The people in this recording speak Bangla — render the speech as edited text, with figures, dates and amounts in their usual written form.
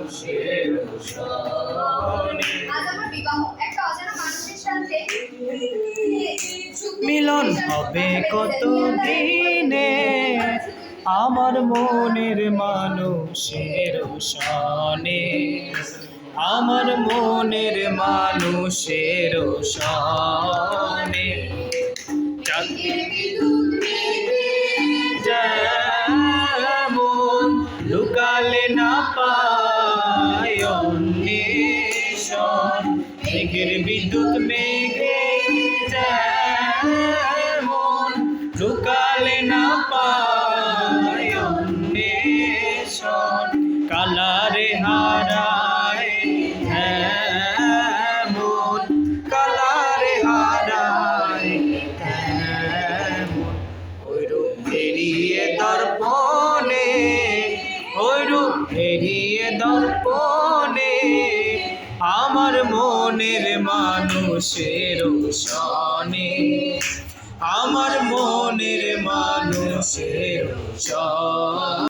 মানুষের সনে। আজ আমার বিবাহ একটা অজানা মানুষের সাথে মিলন হবে কত দিনে আমার মনের মানুষের সনে, আমার মনের মানুষের সনে। যেমন লুকালে না পায় অন্বেষণ, মেঘের বিদ্যুৎ মেঘে যেমন লুকালে না পায় অন্বেষণ, কালারে হারায় এমন, কালারে হারায় এমন। ওইরূপ ফেরিয়ে দর্পণে, ওইরূপ ফেরিয়ে দর্পণে আমার মনের মানুষের সনে, আমার মনের মানুষের সনে।